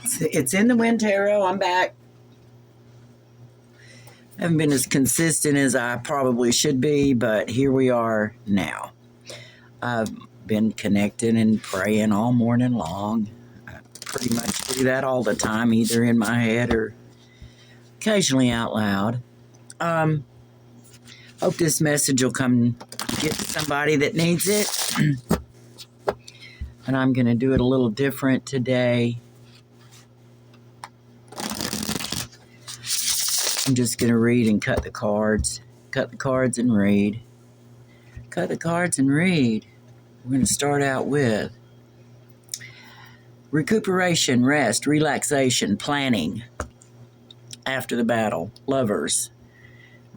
It's in the Wind Tarot. I'm back. I haven't been as consistent as I probably should be, but here we are now. I've been connecting and praying all morning long. I pretty much do that all the time, either in my head or occasionally out loud. Hope this message will come get to somebody that needs it. And I'm going to do it a little different today. I'm just going to read and cut the cards. Cut the cards and read. Cut the cards and read. We're going to start out with recuperation, rest, relaxation, planning after the battle, lovers,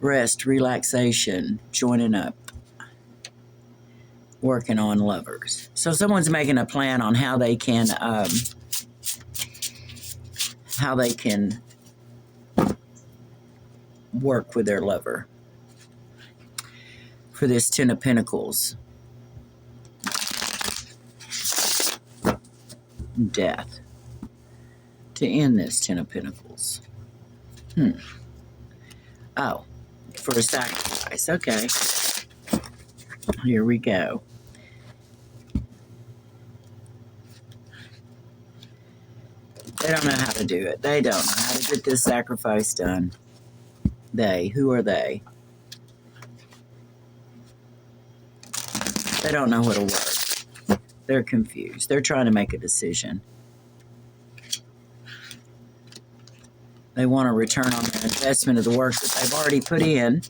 rest, relaxation, joining up, working on lovers. So someone's making a plan on how they can work with their lover. For this Ten of Pentacles, death, to end this Ten of Pentacles. Oh, for a sacrifice. Okay, here we go. They don't know how to do it. They don't know how to get this sacrifice done. They, who are they? They don't know what'll work. They're confused. They're trying to make a decision. They want a return on their investment of the work that they've already put in.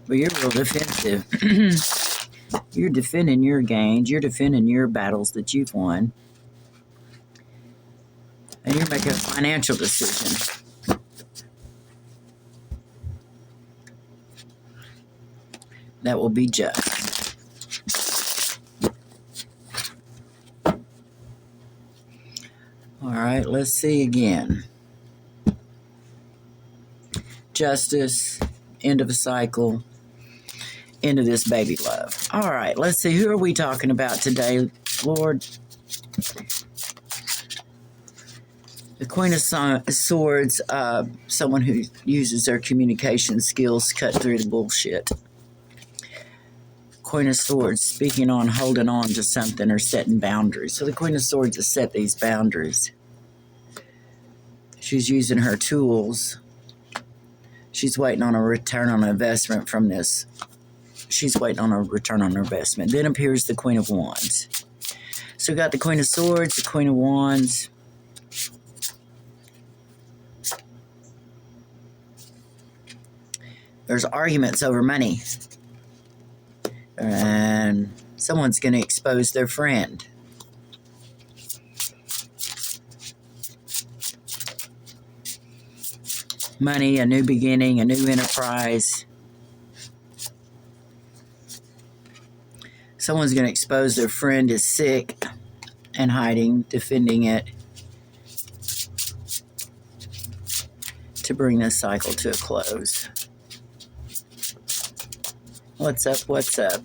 But you're real defensive. You're defending your gains. You're defending your battles that you've won. And you're making a financial decision. That will be just. All right, let's see again. Justice, end of a cycle, end of this baby love. All right, let's see. Who are we talking about today, Lord? The Queen of Swords, someone who uses their communication skills to cut through the bullshit. Queen of Swords, speaking on holding on to something or setting boundaries. So the Queen of Swords has set these boundaries. She's using her tools. She's waiting on a return on investment from this. She's waiting on a return on her investment. Then appears the Queen of Wands. So we got the Queen of Swords, the Queen of Wands. There's arguments over money. And someone's going to expose their friend. Money, a new beginning, a new enterprise. Someone's going to expose their friend is sick and hiding, defending it to bring this cycle to a close. What's up? What's up?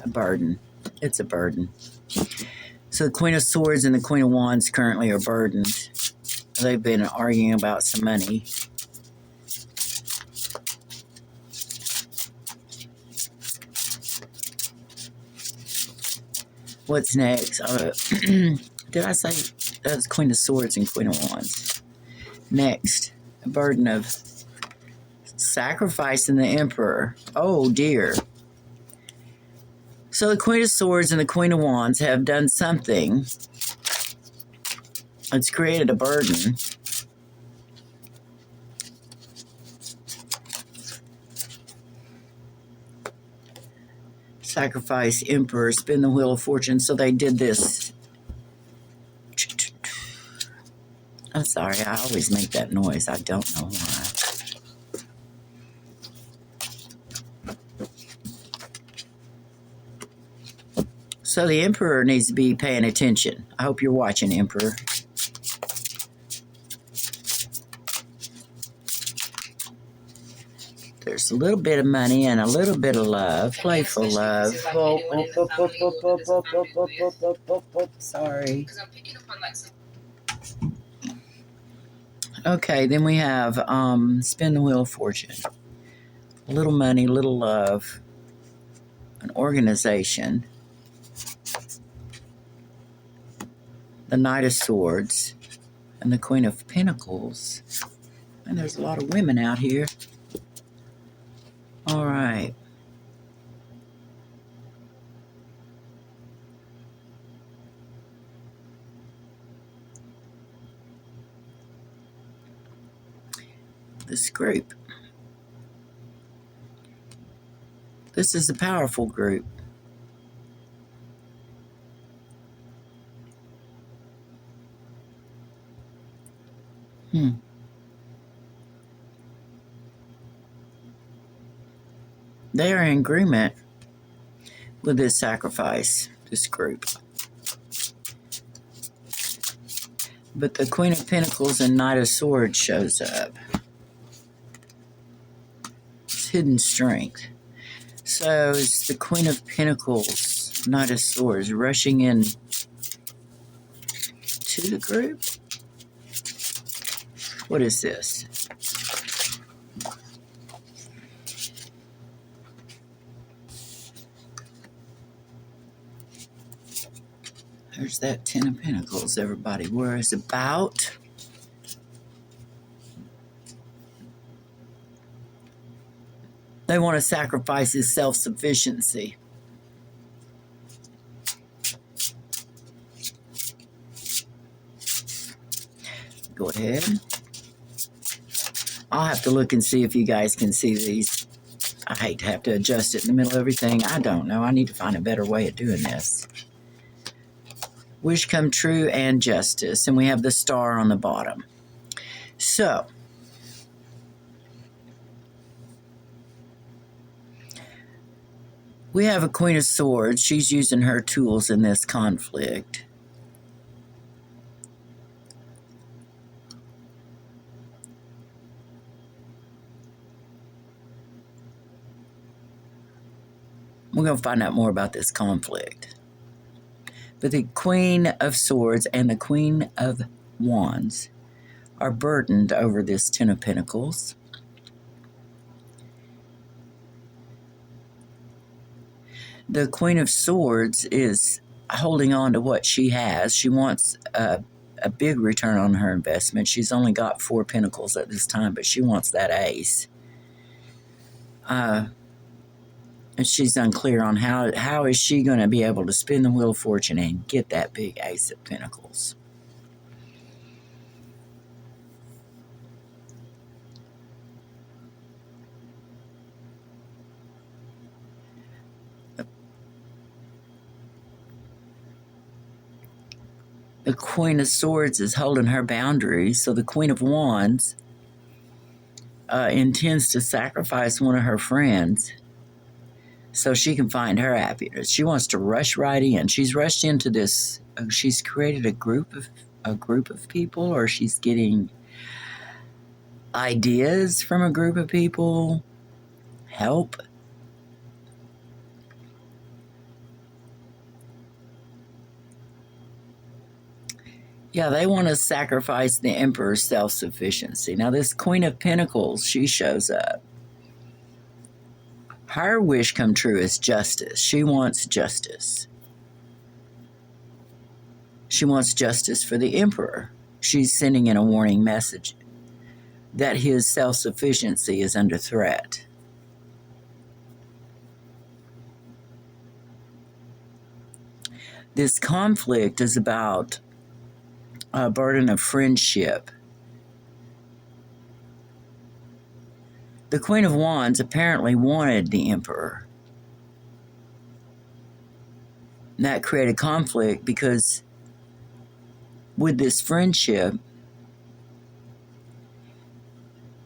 A burden. It's a burden. So the Queen of Swords and the Queen of Wands currently are burdened. They've been arguing about some money. What's next? Did I say that was Queen of Swords and Queen of Wands? Next. A burden of sacrificing the Emperor. Oh dear. So the Queen of Swords and the Queen of Wands have done something that's created a burden. Sacrifice Emperor, spin the Wheel of Fortune. So they did this. I'm sorry, I always make that noise. I don't know why. So the Emperor needs to be paying attention. I hope you're watching, Emperor. there's a little bit of money and a little bit of love, playful love. Sorry. Okay, then we have spin the wheel of fortune. A little money, little love, an organization, the Knight of Swords, and the Queen of Pentacles. And there's a lot of women out here. All right. This group. This is a powerful group. They are in agreement with this sacrifice, this group. But the Queen of Pentacles and Knight of Swords shows up. It's hidden strength. So it's the Queen of Pentacles, Knight of Swords, rushing in to the group. What is this? There's that Ten of Pentacles everybody worries about. They want to sacrifice his self-sufficiency. Go ahead. I'll have to look and see if you guys can see these. I hate to have to adjust it in the middle of everything. I don't know. I need to find a better way of doing this. Wish come true and justice. And we have the star on the bottom. So, we have a Queen of Swords. She's using her tools in this conflict. We're going to find out more about this conflict. But the Queen of Swords and the Queen of Wands are burdened over this Ten of Pentacles. The Queen of Swords is holding on to what she has. She wants a big return on her investment. She's only got 4 pentacles at this time, but she wants that ace. And she's unclear on how is she going to be able to spin the Wheel of Fortune and get that big Ace of Pentacles. The Queen of Swords is holding her boundaries, so the Queen of Wands intends to sacrifice one of her friends so she can find her happiness. She wants to rush right in. She's rushed into this. She's created a group of people, or she's getting ideas from a group of people. Help. Yeah, they want to sacrifice the Emperor's self-sufficiency. Now, this Queen of Pentacles, she shows up. Her wish come true is justice. She wants justice. She wants justice for the Emperor. She's sending in a warning message that his self-sufficiency is under threat. This conflict is about a burden of friendship. The Queen of Wands apparently wanted the Emperor. And that created conflict because with this friendship,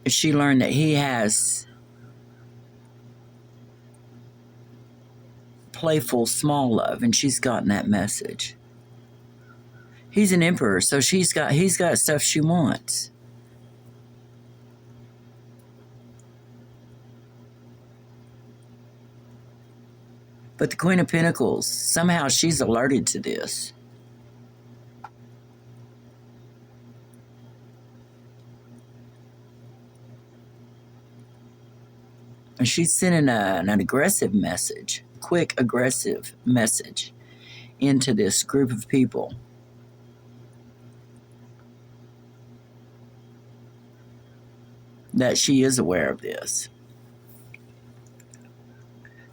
she learned that he has playful small love, and she's gotten that message. He's an emperor, so he's got stuff she wants. But the Queen of Pentacles, somehow she's alerted to this. And she's sending an aggressive message, quick, aggressive message into this group of people. That she is aware of this.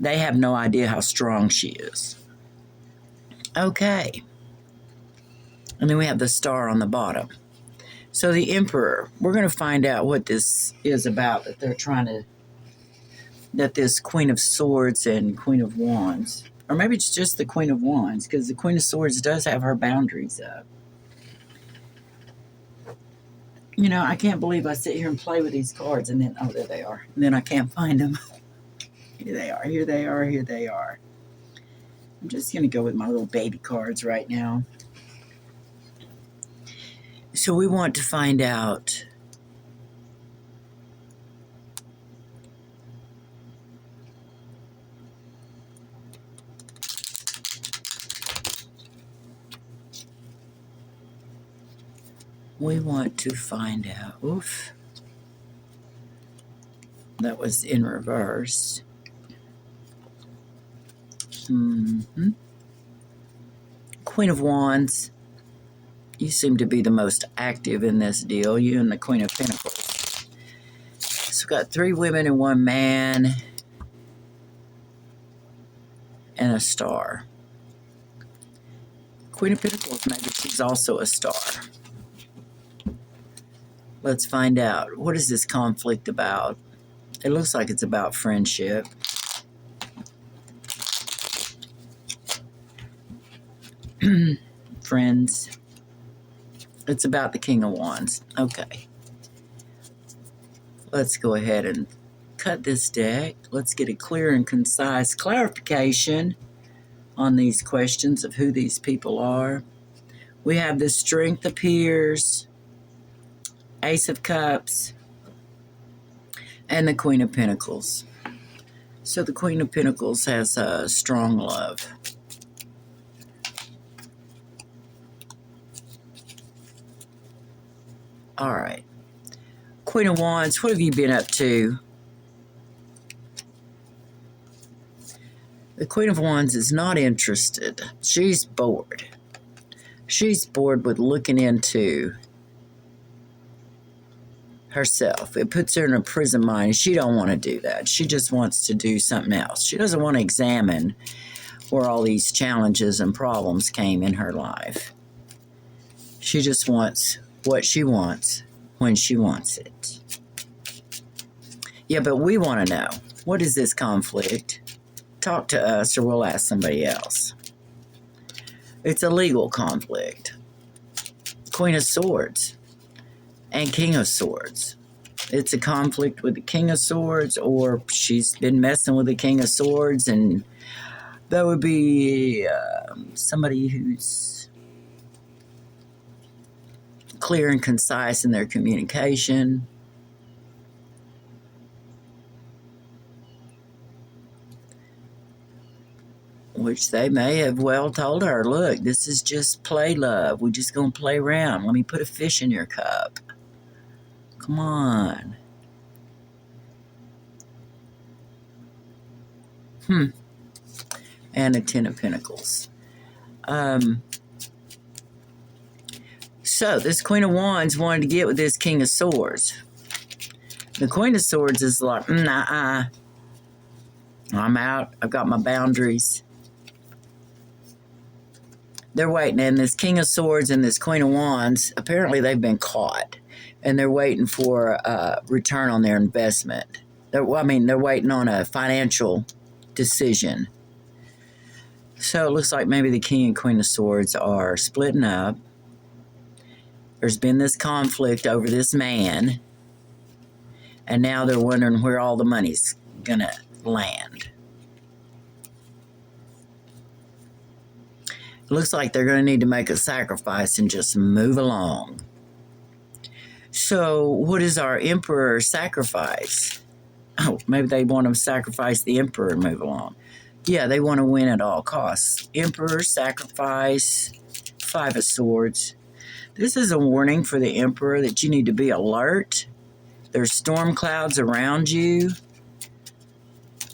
They have no idea how strong she is. Okay. And then we have the star on the bottom. So the Emperor, we're going to find out what this is about that they're trying to, that this Queen of Swords and Queen of Wands, or maybe it's just the Queen of Wands, because the Queen of Swords does have her boundaries up. You know, I can't believe I sit here and play with these cards and then, oh, there they are. And then I can't find them. Here they are, here they are, here they are. I'm just going to go with my little baby cards right now. So we want to find out oof, that was in reverse. Queen of Wands, you seem to be the most active in this deal, you and the Queen of Pentacles. So we've got 3 women and 1 man and a star. Queen of Pentacles, maybe she's also a star. Let's find out. What is this conflict about? It looks like it's about friendship. Friends. It's about the King of Wands. Okay. Let's go ahead and cut this deck. Let's get a clear and concise clarification on these questions of who these people are. We have the Strength appears, Ace of Cups, and the Queen of Pentacles. So the Queen of Pentacles has a strong love. All right. Queen of Wands, what have you been up to? The Queen of Wands is not interested. She's bored. She's bored with looking into herself. It puts her in a prison mind. She don't want to do that. She just wants to do something else. She doesn't want to examine where all these challenges and problems came in her life. She just wants what she wants when she wants it. Yeah, but we want to know, what is this conflict? Talk to us or we'll ask somebody else. It's a legal conflict. Queen of Swords and King of Swords. It's a conflict with the King of Swords, or she's been messing with the King of Swords, and that would be somebody who's clear and concise in their communication. Which they may have well told her, look, this is just play love. We're just going to play around. Let me put a fish in your cup. Come on. And a 10 of Pentacles. So this Queen of Wands wanted to get with this King of Swords. The Queen of Swords is like, nah, I'm out. I've got my boundaries. They're waiting, and this King of Swords and this Queen of Wands, apparently they've been caught, and they're waiting for a return on their investment. They're waiting on a financial decision. So it looks like maybe the King and Queen of Swords are splitting up. There's been this conflict over this man, and now they're wondering where all the money's going to land. It looks like they're going to need to make a sacrifice and just move along. So what is our Emperor sacrifice? Oh, maybe they want to sacrifice the Emperor and move along. Yeah, they want to win at all costs. Emperor, sacrifice, 5 of Swords. This is a warning for the Emperor that you need to be alert. There's storm clouds around you.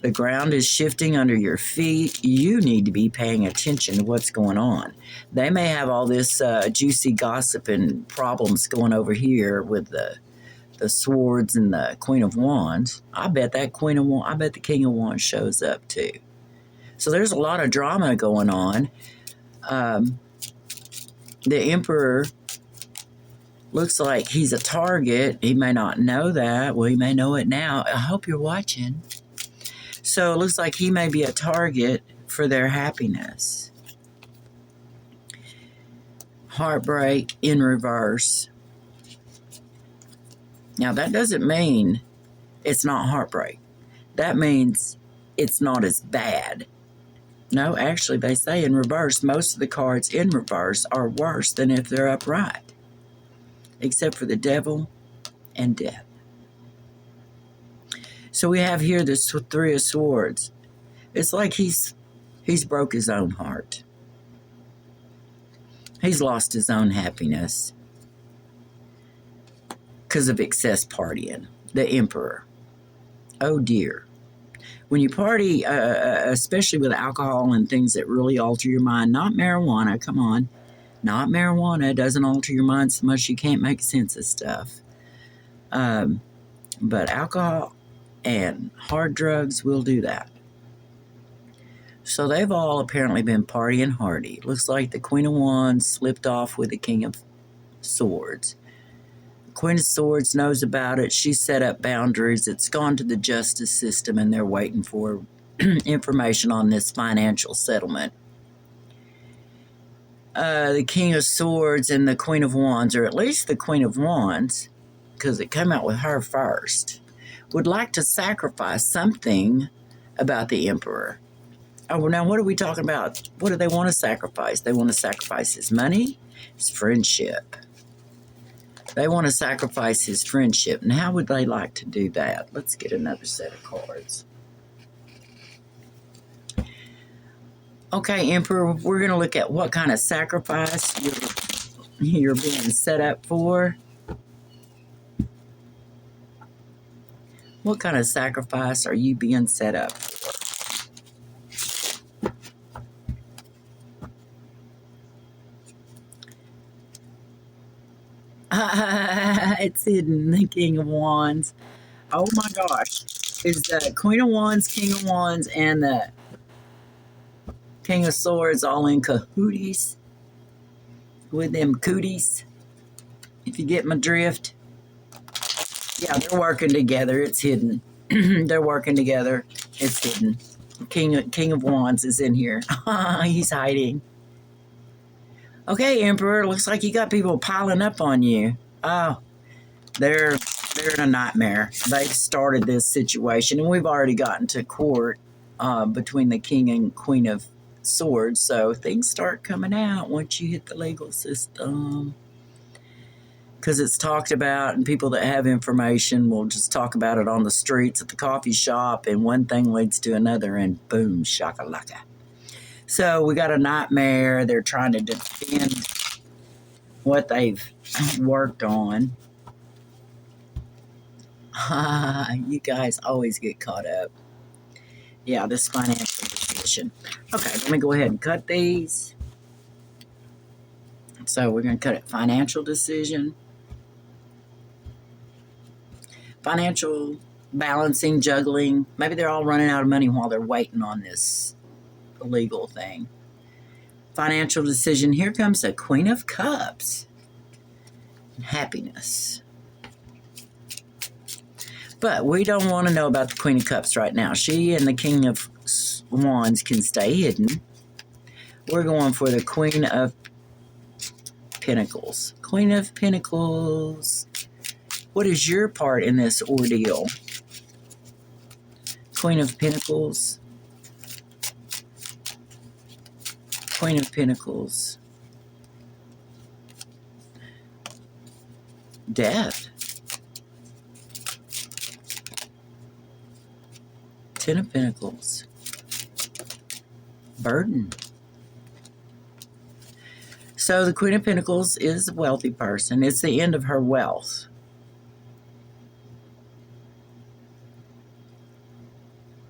The ground is shifting under your feet. You need to be paying attention to what's going on. They may have all this juicy gossip and problems going over here with the Swords and the Queen of Wands. I bet the King of Wands shows up too. So there's a lot of drama going on. The Emperor looks like he's a target. He may not know that. Well, he may know it now. I hope you're watching. So it looks like he may be a target for their happiness. Heartbreak in reverse. Now, that doesn't mean it's not heartbreak. That means it's not as bad. No, actually, they say in reverse, most of the cards in reverse are worse than if they're upright, except for the Devil and Death. So we have here this 3 of Swords. It's like he's broke his own heart. He's lost his own happiness because of excess partying. The Emperor. Oh dear. When you party, especially with alcohol and things that really alter your mind, not marijuana, come on. Not marijuana. It doesn't alter your mind so much you can't make sense of stuff. But alcohol and hard drugs will do that. So they've all apparently been partying hardy. Looks like the Queen of Wands slipped off with the King of Swords. The Queen of Swords knows about it. She set up boundaries. It's gone to the justice system, and they're waiting for information on this financial settlement. The King of Swords and the Queen of Wands, or at least the Queen of Wands, because it came out with her first, would like to sacrifice something about the Emperor. Oh, well, now what are we talking about? What do they want to sacrifice? They want to sacrifice his money, his friendship. They want to sacrifice his friendship. And how would they like to do that? Let's get another set of cards. Okay, Emperor, we're going to look at what kind of sacrifice you're being set up for. What kind of sacrifice are you being set up for? It's hidden, the King of Wands. Oh my gosh. Is the Queen of Wands, King of Wands, and the King of Swords all in cahooties with them cooties? If you get my drift. Yeah, they're working together. It's hidden. They're working together. It's hidden. King of Wands is in here. He's hiding. Okay, Emperor, looks like you got people piling up on you. Oh, they're in a nightmare. They've started this situation, and we've already gotten to court between the King and Queen of Swords, so things start coming out once you hit the legal system. Because it's talked about, and people that have information will just talk about it on the streets, at the coffee shop, and one thing leads to another, and boom, shakalaka. So we got a nightmare. They're trying to defend what they've worked on. You guys always get caught up. Yeah, this financial decision. Okay, let me go ahead and cut these. So we're going to cut it. Financial decision. Financial balancing, juggling. Maybe they're all running out of money while they're waiting on this legal thing. Financial decision. Here comes the Queen of Cups. Happiness. But we don't want to know about the Queen of Cups right now. She and the King of Wands can stay hidden. We're going for the Queen of Pentacles. Queen of Pentacles. What is your part in this ordeal? Queen of Pentacles. Queen of Pentacles. Death. Ten of Pentacles. burden. So the Queen of Pentacles is a wealthy person. It's the end of her wealth.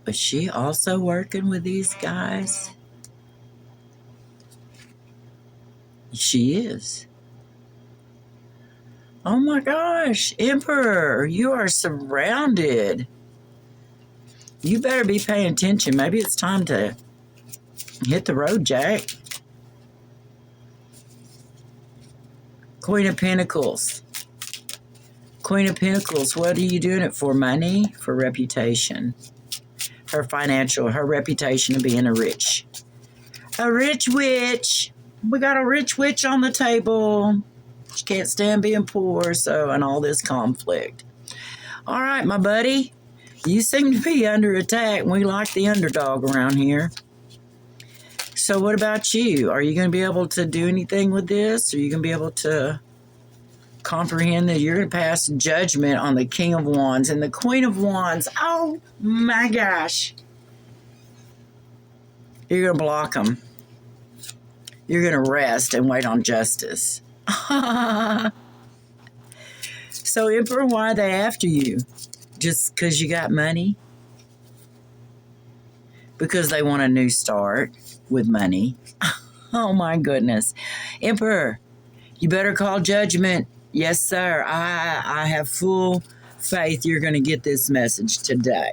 But she also working with these guys? She is. Oh my gosh, Emperor, you are surrounded. You better be paying attention. Maybe it's time to hit the road, Jack. Queen of Pentacles. Queen of Pentacles, what are you doing it for? Money? For reputation. Her reputation of being a rich witch. We got a rich witch on the table. She can't stand being poor, and all this conflict. All right, my buddy. You seem to be under attack. We like the underdog around here. So what about you? Are you going to be able to do anything with this? Are you going to be able to comprehend that you're going to pass judgment on the King of Wands and the Queen of Wands? Oh, my gosh. You're going to block them. You're going to rest and wait on justice. So, Emperor, why are they after you? Just because you got money? Because they want a new start with money. Oh, my goodness. Emperor, you better call judgment. Yes, sir. I have full faith you're going to get this message today.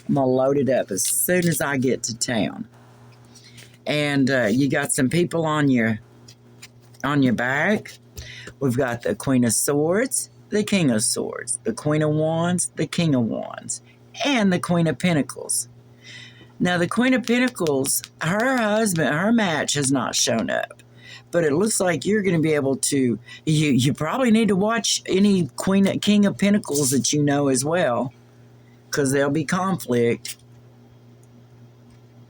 I'm going to load it up as soon as I get to town. And you got some people on your back. We've got the Queen of Swords, the King of Swords, the Queen of Wands, the King of Wands, and the Queen of Pentacles. Now, the Queen of Pentacles, her match has not shown up. But it looks like you're going to be able to, you probably need to watch any King of Pentacles that you know as well, because there'll be conflict.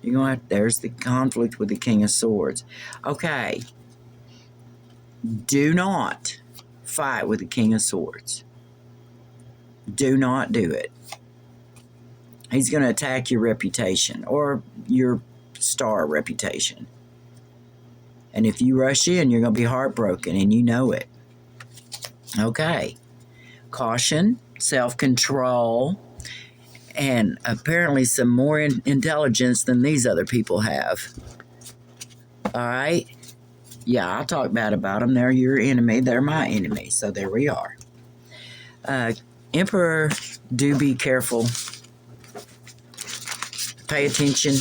There's the conflict with the King of Swords. Okay. Do not fight with the King of Swords. Do not do it. He's going to attack your reputation or your star reputation. And if you rush in, you're going to be heartbroken, and you know it. Okay. Caution, self-control, and apparently some more intelligence than these other people have. All right? Yeah, I'll talk bad about them. They're your enemy. They're my enemy. So there we are. Emperor, do be careful. Pay attention.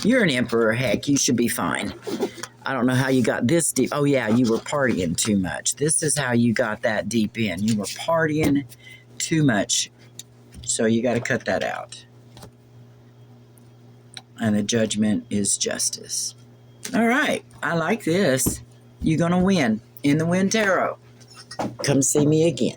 You're an emperor. Heck, you should be fine. I don't know how you got this deep. Oh, yeah, you were partying too much. This is how you got that deep in. You were partying too much. So you got to cut that out. And the judgment is justice. All right. I like this. You're going to win in the Wind Tarot. Come see me again.